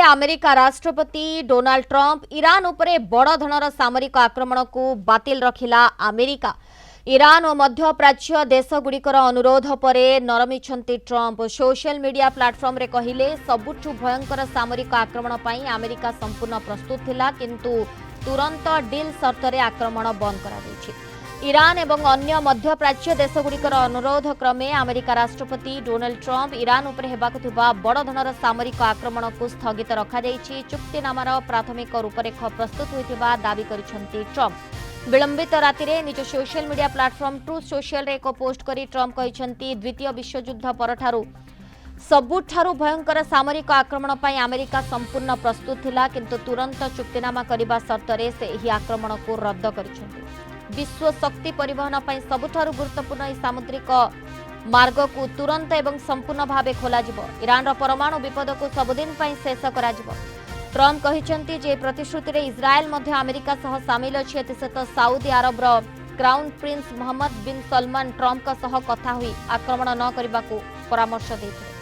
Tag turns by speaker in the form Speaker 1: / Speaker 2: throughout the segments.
Speaker 1: America राष्ट्रपति Donald Trump Iran उपरे बड़ धनर सामरिक आक्रमण को बातिल रखिला अमेरिका। ईरान और मध्य प्राच्य देशगुड़िकर अनुरोध पर नरमिछंती ट्रंप सोशल मीडिया प्लेटफॉर्म रे कहिले सबुठु भयंकर सामरिक आक्रमण पई अमेरिका संपूर्ण प्रस्तुत थिला किंतु तुरंत डील शर्त रे आक्रमण बंद करा दैछि। ईरान एवं अन्य मध्य प्राच्य देशगुड़िकर अनुरोध क्रमे अमेरिका राष्ट्रपति डोनाल्ड ट्रंप ईरान उपर हेबाकु थिबा बड़ धनर सामरिक आक्रमण को स्थगित रखा दैछि। चुक्तिनामार प्राथमिक रूपरेख प्रस्तुत होइथिबा दाबी करिसेंती ट्रंप। विलंबित रातिरे निज social media platform truth social रे एक पोस्ट करी ट्रंप कहिसेंती द्वितीय विश्वयुद्ध परठारु सबुठारु भयंकर सामरिक आक्रमण पई अमेरिका संपूर्ण प्रस्तुत थिला किंतु तुरंत चुक्तिनामा करिबा शर्तरे से एही आक्रमण को रद्द करिसेंती। विश्व शक्ति परिवहन पई सबुठारु गुरुत्वपूर्ण ई सामुद्रिक मार्ग को तुरंत एवं संपूर्ण भावे खोला जिवो। ईरान परमाणु विपद को सबुदिन पई शेष करा जिवो। ट्रंप कहिसेंती जे प्रतिश्रुति रे इस्राएल मध्य अमेरिका सह शामिल अछि। एतसेत साउदी अरब रो क्राउन प्रिंस मोहम्मद बिन सलमान ट्रंप का सह कथा हुई आक्रमण न करबाकू परामर्श देथिले।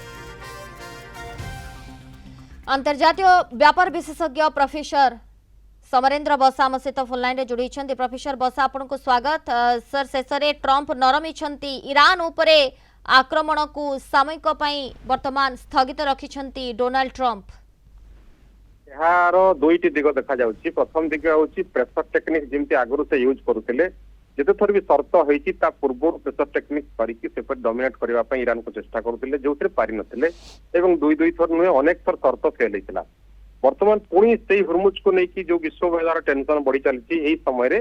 Speaker 1: अंतर्जातीय व्यापार विशेषज्ञ प्रोफेसर समरेंद्र बसा आम सहित फोन लाइन जोड़ी। प्रोफेसर बसा आपन को स्वागत। सर शेषे ट्रंप नरमिछंती ईरान उपरे आक्रमण को सामयिक पई वर्तमान स्थगित रखिछंती डोनाल्ड ट्रंप।
Speaker 2: यार दुईटी दिग देखा जाउची। प्रथम दिग होची प्रेशर टेक्निक जेमती आगुरु से यूज करुथिले जेते थर भी शर्त होईची ता पूर्व प्रेशर टेक्निक करिकि से पर डोमिनेट करबा पई ईरान को चेष्टा करुथिले जोथरे पारि नथिले एवं दुई दुई थर नुहे अनेक थर शर्त फेल हेतिला। वर्तमान पुणी से हुरमुज को लेकिन जो विश्व बाजार टेंशन बढ़ी चलती यही समय रे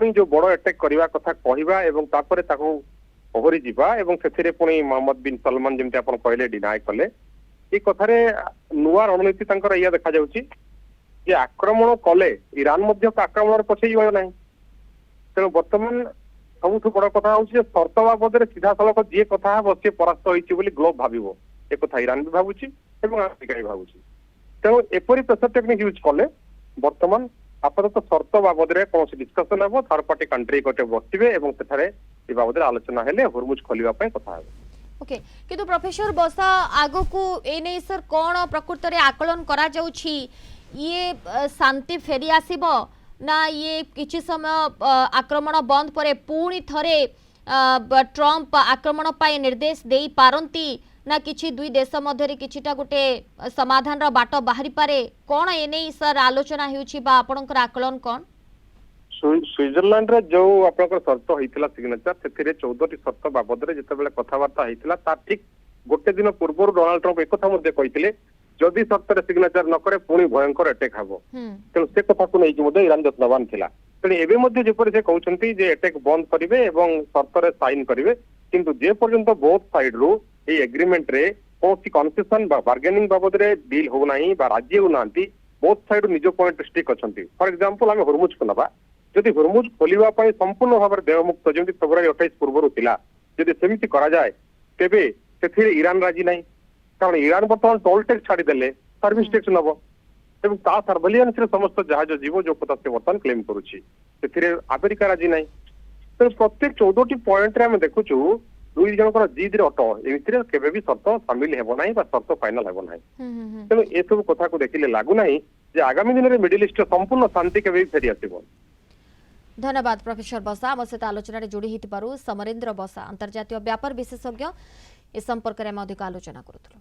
Speaker 2: पुणी जो बड़ अटैक करवा कथा कहवा एवं तापर ताको ओहरी जीवा एवं सेथिरे पुणी मोहम्मद बिन सलमान जेमते आपण कहले डिनाय कले ए कथारे नुआ रणनीति तांकर या देखा जाउची जे आक्रमण कले ईरान मध्य आक्रमण पछे जीवा नाही। तेणु वर्तमान सबुठु बड़ कथा होउची जे शर्त बाबद सीधा सलख जे कथा हे बसे परास्त होईची बोली ग्लोब भाबिबो। ए कथा ईरान भी भाबुची एवं अमेरिका भी भाबुची। तेणु एपरी प्रेशर टेक्निक यूज कले वर्तमान आपातत शर्त बाबद कौन डिस्कसन हे थर्ड पार्टी कंट्री गोटे बसवे और से बाबद आलोचना हेले हुरमुज खोलिबा पई कथा हे।
Speaker 1: ओके किंतु प्रोफेसर बसा आगो को ए नै सर कोन प्रकृत रे आकलन करा जाउछि ये शांति फेरी आसीबो ना ये किछि समय आक्रमण बंद परे पुणी थरे ट्रंप आक्रमण पाई निर्देश देई पारंती ना किछि दुई देश मध्य किछिटा गोटे समाधान रा बाट बाहरी पारे कोन एने सर आलोचना हेउछि बा आपनकर आकलन कोन?
Speaker 2: स्विट्जरलैंड रे जो आपनकर शर्त होइतिला सिग्नेचर सेथिरे 14 टी शर्त बाबद रे जेतेबेले कथावार्ता होइतिला ता ठीक गोटे दिन पूर्व डोनाल्ड ट्रंप एक कथा मध्ये कहितिले जदि शर्त रे सिग्नेचर न करे पुणी भयंकर अटैक हबो। तेणु से कथा को नै कि मध्ये ईरान जत्नवान थिला। तेणु एबे मध्ये जेपर से कहउछंती जे अटैक बंद करिवे एवं शर्त रे साइन करिवे किंतु जे पर्यंत बोथ साइड रो ए एग्रीमेंट रे कोसी कन्सेशन बा बार्गेनिंग बाबद रे डील हो नाही बा राज्य हो नांती बोथ साइड निज पॉइंट स्टिक अछंती। फॉर एग्जांपल हम हुरमुज को नबा जदि हुरमुज खोलिबा पई संपूर्ण भाव देवमुक्त जेमति फेब्रुआरी 28 पूर्व थिला जदि सेमिति करा जाय तेबे सेथिरे ईरान राजी नाही कारण ईरान वर्तमान टोल टैक्स छाड़ी देले सर्विस टैक्स नबो एवं ता सर्वेलियंस रे समस्त जहाज जीव जो कथा से वर्तमान क्लेम करूची सेथिरे अमेरिका राजी नाही। तो प्रत्येक 14 टी पॉइंट रे हम देखुचु दुई जनकर जिद रे अट एमितिरे केबे भी शर्त शामिल हेबो नाही बा शर्त फाइनल हेबो नाही। तेणु ए सब कथा को देखिले लागु नाही जे आगामी दिन रे मिडिल ईस्ट संपूर्ण शांति केबे भी फेरी आसीबो।
Speaker 1: धन्यवाद प्रोफेसर बसा आम सहित आलोचना जोड़ी समरेंद्र बसा अंतर्जातीय व्यापार विशेषज्ञ ए संपर्क में अधिक आलोचना करूँ।